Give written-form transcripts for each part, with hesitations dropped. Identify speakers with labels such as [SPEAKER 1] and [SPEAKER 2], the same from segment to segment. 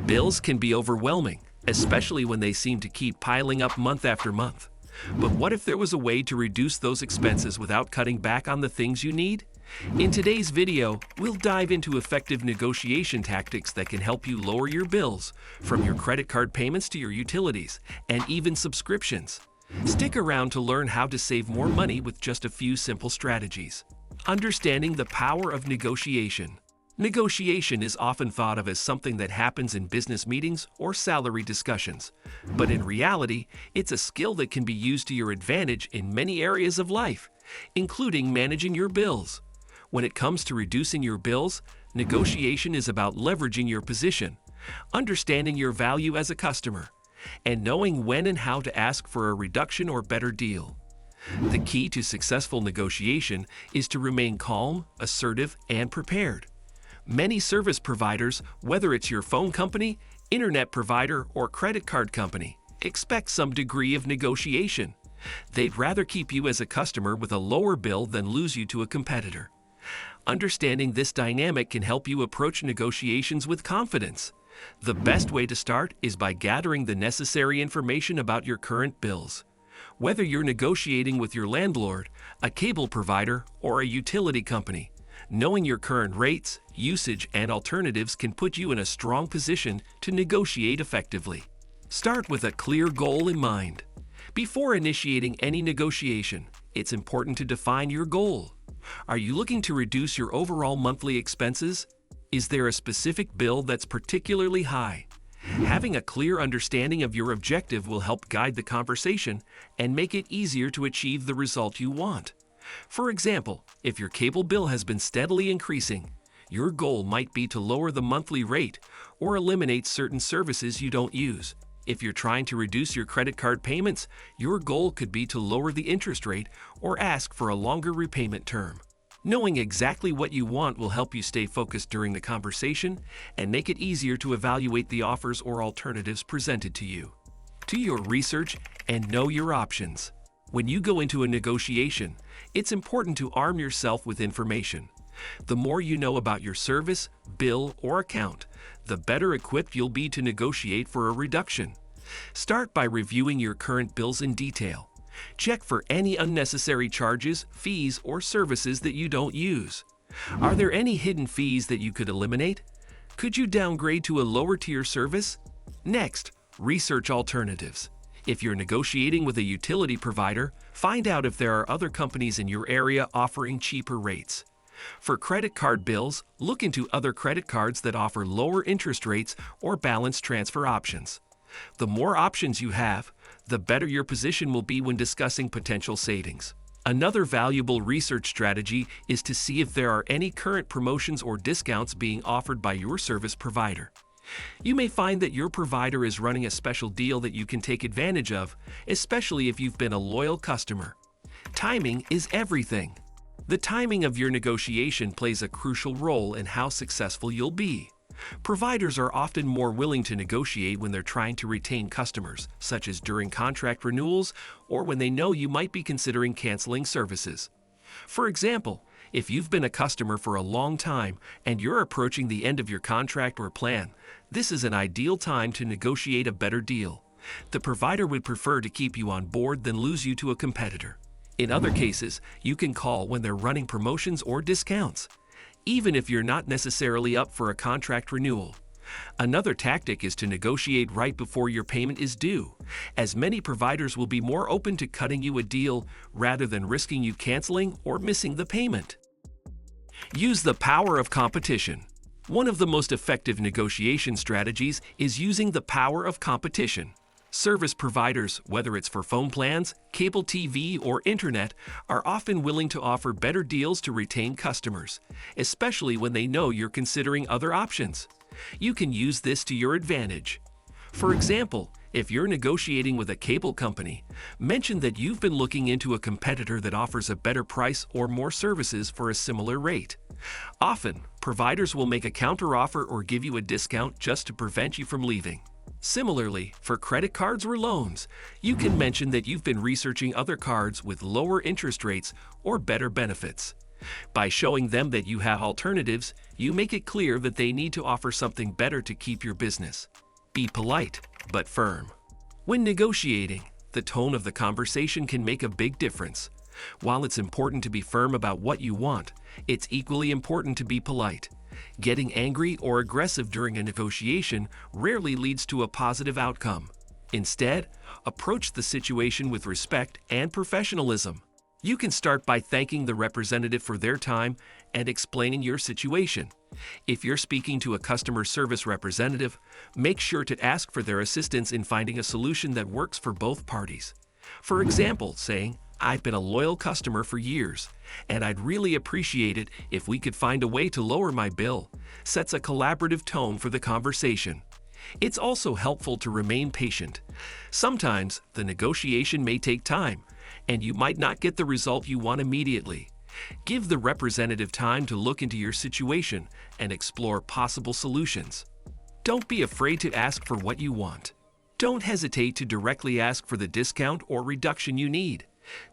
[SPEAKER 1] Bills can be overwhelming, especially when they seem to keep piling up month after month. But what if there was a way to reduce those expenses without cutting back on the things you need? In today's video, we'll dive into effective negotiation tactics that can help you lower your bills, from your credit card payments to your utilities, and even subscriptions. Stick around to learn how to save more money with just a few simple strategies. Understanding the power of negotiation. Negotiation is often thought of as something that happens in business meetings or salary discussions. But in reality, it's a skill that can be used to your advantage in many areas of life, including managing your bills. When it comes to reducing your bills, negotiation is about leveraging your position, understanding your value as a customer, and knowing when and how to ask for a reduction or better deal. The key to successful negotiation is to remain calm, assertive, and prepared. Many service providers, whether it's your phone company, internet provider, or credit card company, expect some degree of negotiation. They'd rather keep you as a customer with a lower bill than lose you to a competitor. Understanding this dynamic can help you approach negotiations with confidence. The best way to start is by gathering the necessary information about your current bills. Whether you're negotiating with your landlord, a cable provider, or a utility company, knowing your current rates, usage, and alternatives can put you in a strong position to negotiate effectively. Start with a clear goal in mind. Before initiating any negotiation, it's important to define your goal. Are you looking to reduce your overall monthly expenses? Is there a specific bill that's particularly high? Having a clear understanding of your objective will help guide the conversation and make it easier to achieve the result you want. For example, if your cable bill has been steadily increasing, your goal might be to lower the monthly rate or eliminate certain services you don't use. If you're trying to reduce your credit card payments, your goal could be to lower the interest rate or ask for a longer repayment term. Knowing exactly what you want will help you stay focused during the conversation and make it easier to evaluate the offers or alternatives presented to you. Do your research and know your options. When you go into a negotiation, it's important to arm yourself with information. The more you know about your service, bill, or account, the better equipped you'll be to negotiate for a reduction. Start by reviewing your current bills in detail. Check for any unnecessary charges, fees, or services that you don't use. Are there any hidden fees that you could eliminate? Could you downgrade to a lower-tier service? Next, research alternatives. If you're negotiating with a utility provider, find out if there are other companies in your area offering cheaper rates. For credit card bills, look into other credit cards that offer lower interest rates or balance transfer options. The more options you have, the better your position will be when discussing potential savings. Another valuable research strategy is to see if there are any current promotions or discounts being offered by your service provider. You may find that your provider is running a special deal that you can take advantage of, especially if you've been a loyal customer. Timing is everything. The timing of your negotiation plays a crucial role in how successful you'll be. Providers are often more willing to negotiate when they're trying to retain customers, such as during contract renewals or when they know you might be considering canceling services. For example, if you've been a customer for a long time and you're approaching the end of your contract or plan, this is an ideal time to negotiate a better deal. The provider would prefer to keep you on board than lose you to a competitor. In other cases, you can call when they're running promotions or discounts, even if you're not necessarily up for a contract renewal. Another tactic is to negotiate right before your payment is due, as many providers will be more open to cutting you a deal rather than risking you canceling or missing the payment. Use the power of competition. One of the most effective negotiation strategies is using the power of competition. Service providers, whether it's for phone plans, cable TV, or internet, are often willing to offer better deals to retain customers, especially when they know you're considering other options. You can use this to your advantage. For example, if you're negotiating with a cable company, mention that you've been looking into a competitor that offers a better price or more services for a similar rate. Often, providers will make a counteroffer or give you a discount just to prevent you from leaving. Similarly, for credit cards or loans, you can mention that you've been researching other cards with lower interest rates or better benefits. By showing them that you have alternatives, you make it clear that they need to offer something better to keep your business. Be polite, but firm. When negotiating, the tone of the conversation can make a big difference. While it's important to be firm about what you want, it's equally important to be polite. Getting angry or aggressive during a negotiation rarely leads to a positive outcome. Instead, approach the situation with respect and professionalism. You can start by thanking the representative for their time and explaining your situation. If you're speaking to a customer service representative, make sure to ask for their assistance in finding a solution that works for both parties. For example, saying, "I've been a loyal customer for years, and I'd really appreciate it if we could find a way to lower my bill," sets a collaborative tone for the conversation. It's also helpful to remain patient. Sometimes the negotiation may take time, and you might not get the result you want immediately. Give the representative time to look into your situation and explore possible solutions. Don't be afraid to ask for what you want. Don't hesitate to directly ask for the discount or reduction you need.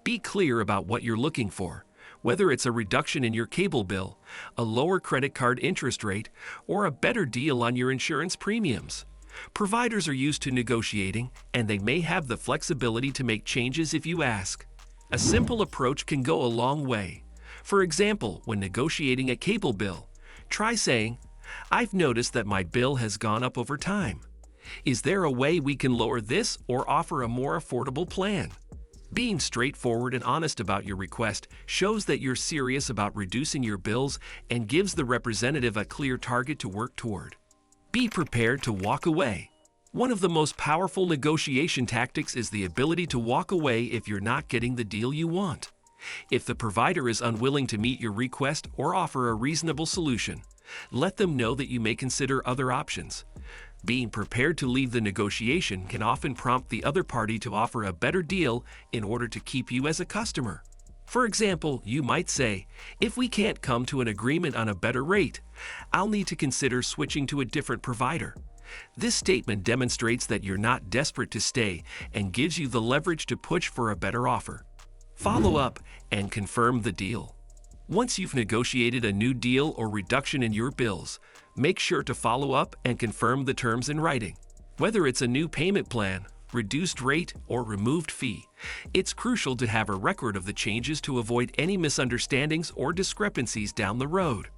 [SPEAKER 1] Be clear about what you're looking for, whether it's a reduction in your cable bill, a lower credit card interest rate, or a better deal on your insurance premiums. Providers are used to negotiating, and they may have the flexibility to make changes if you ask. A simple approach can go a long way. For example, when negotiating a cable bill, try saying, "I've noticed that my bill has gone up over time. Is there a way we can lower this or offer a more affordable plan?" Being straightforward and honest about your request shows that you're serious about reducing your bills and gives the representative a clear target to work toward. Be prepared to walk away. One of the most powerful negotiation tactics is the ability to walk away if you're not getting the deal you want. If the provider is unwilling to meet your request or offer a reasonable solution, let them know that you may consider other options. Being prepared to leave the negotiation can often prompt the other party to offer a better deal in order to keep you as a customer. For example, you might say, "If we can't come to an agreement on a better rate, I'll need to consider switching to a different provider." This statement demonstrates that you're not desperate to stay and gives you the leverage to push for a better offer. Follow up and confirm the deal. Once you've negotiated a new deal or reduction in your bills, make sure to follow up and confirm the terms in writing. Whether it's a new payment plan, reduced rate, or removed fee, it's crucial to have a record of the changes to avoid any misunderstandings or discrepancies down the road.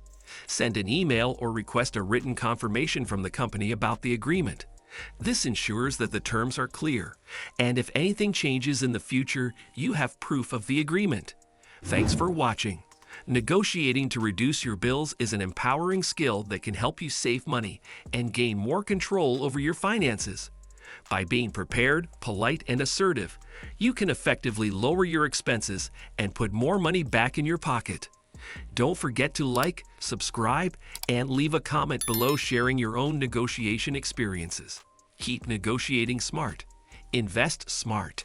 [SPEAKER 1] Send an email or request a written confirmation from the company about the agreement. This ensures that the terms are clear, and if anything changes in the future, you have proof of the agreement. Thanks for watching. Negotiating to reduce your bills is an empowering skill that can help you save money and gain more control over your finances. By being prepared, polite, and assertive, you can effectively lower your expenses and put more money back in your pocket. Don't forget to like, subscribe, and leave a comment below sharing your own negotiation experiences. Keep negotiating smart. Invest smart.